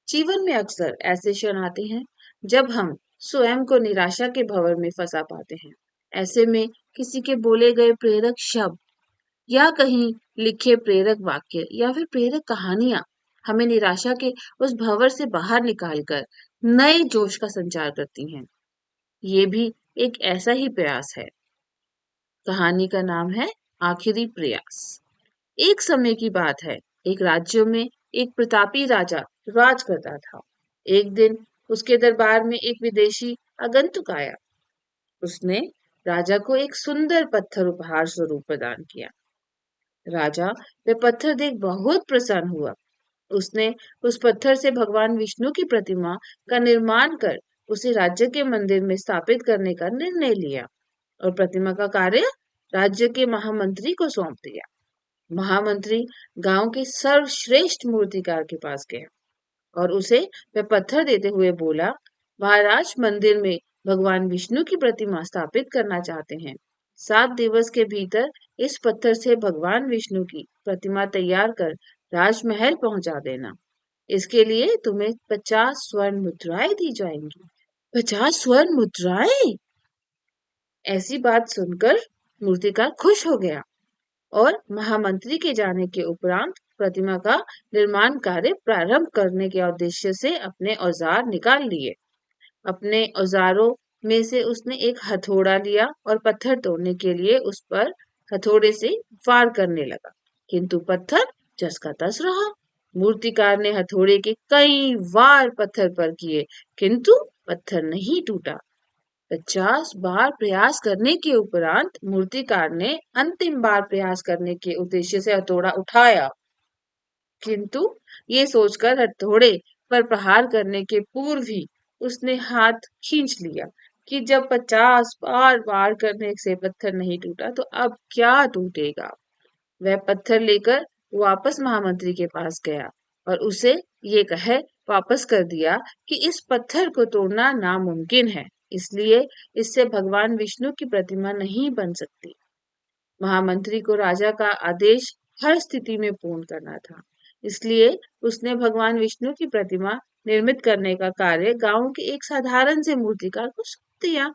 जीवन में अक्सर ऐसे क्षण आते हैं जब हम स्वयं को निराशा के भंवर में फंसा पाते हैं। ऐसे में किसी के बोले गए प्रेरक शब्द या कहीं लिखे प्रेरक वाक्य या फिर प्रेरक कहानियां हमें निराशा के उस भंवर से बाहर निकालकर नए जोश का संचार करती हैं। ये भी एक ऐसा ही प्रयास है। कहानी का नाम है आखिरी प्रयास। एक समय की बात है। एक राज्य में एक प्रतापी राजा राज करता था। एक दिन उसके दरबार में एक विदेशी आगंतुक आया। उसने राजा को एक सुंदर पत्थर उपहार स्वरूप प्रदान किया। राजा वह पत्थर देख बहुत प्रसन्न हुआ। उसने उस पत्थर से भगवान विष्णु की प्रतिमा का निर्माण कर उसे राज्य के मंदिर में स्थापित करने का निर्णय लिया और प्रतिमा का कार्य राज्य के महामंत्री को सौंप दिया। महामंत्री गांव के सर्वश्रेष्ठ मूर्तिकार के पास गया और उसे वह पत्थर देते हुए बोला, महाराज मंदिर में भगवान विष्णु की प्रतिमा स्थापित करना चाहते हैं। 7 दिवस के भीतर इस पत्थर से भगवान विष्णु की प्रतिमा तैयार कर राजमहल पहुंचा देना। इसके लिए तुम्हें 50 स्वर्ण मुद्राएं दी जाएंगी। 50 स्वर्ण मुद्राएं? ऐसी बात सुनकर मूर्तिकार खुश हो गया और महामंत्री के जाने के उपरांत प्रतिमा का निर्माण कार्य प्रारंभ करने के उद्देश्य से अपने औजार निकाल लिए। अपने औजारों में से उसने एक हथौड़ा लिया और पत्थर तोड़ने के लिए उस पर हथौड़े से वार करने लगा, किंतु पत्थर जस का तस रहा। मूर्तिकार ने हथौड़े के कई वार पत्थर पर किए, किंतु पत्थर नहीं टूटा। 50 बार प्रयास करने के उपरांत मूर्तिकार ने अंतिम बार प्रयास करने के उद्देश्य से हथौड़ा उठाया, किंतु ये सोचकर हथौड़े पर प्रहार करने के पूर्व ही उसने हाथ खींच लिया कि जब 50 बार वार करने से पत्थर नहीं टूटा तो अब क्या टूटेगा। वह पत्थर लेकर वापस महामंत्री के पास गया और उसे ये कह वापस कर दिया कि इस पत्थर को तोड़ना नामुमकिन है, इसलिए इससे भगवान विष्णु की प्रतिमा नहीं बन सकती। महामंत्री को राजा का आदेश हर स्थिति में पूर्ण करना था, इसलिए उसने भगवान विष्णु की प्रतिमा निर्मित करने का कार्य गांव के एक साधारण से मूर्तिकार को सौंप दिया।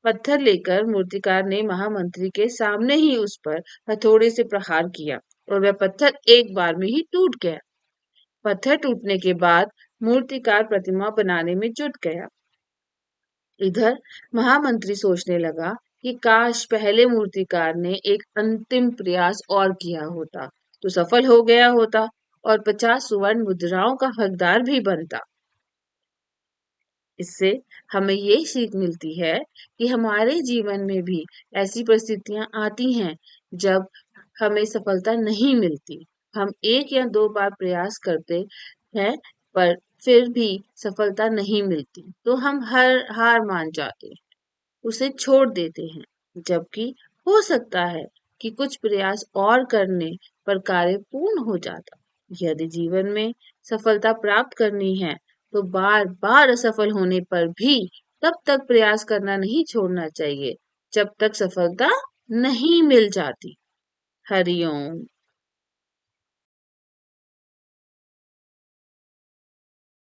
पत्थर लेकर मूर्तिकार ने महामंत्री के सामने ही उस पर हथौड़े से प्रहार किया और वह पत्थर एक बार में ही टूट गया। पत्थर टूटने के बाद मूर्तिकार प्रतिमा बनाने में जुट गया। इधर महामंत्री सोचने लगा कि काश पहले मूर्तिकार ने एक अंतिम प्रयास और किया होता तो सफल हो गया होता और 50 सुवर्ण मुद्राओं का हकदार भी बनता। इससे हमें ये सीख मिलती है कि हमारे जीवन में भी ऐसी परिस्थितियां आती हैं जब हमें सफलता नहीं मिलती। हम एक या दो बार प्रयास करते हैं पर फिर भी सफलता नहीं मिलती तो हम हर हार मान जाते हैं, उसे छोड़ देते हैं। जबकि हो सकता है कि कुछ प्रयास और करने पर कार्य पूर्ण हो जाता। यदि जीवन में सफलता प्राप्त करनी है तो बार बार असफल होने पर भी तब तक प्रयास करना नहीं छोड़ना चाहिए जब तक सफलता नहीं मिल जाती। हरिओम।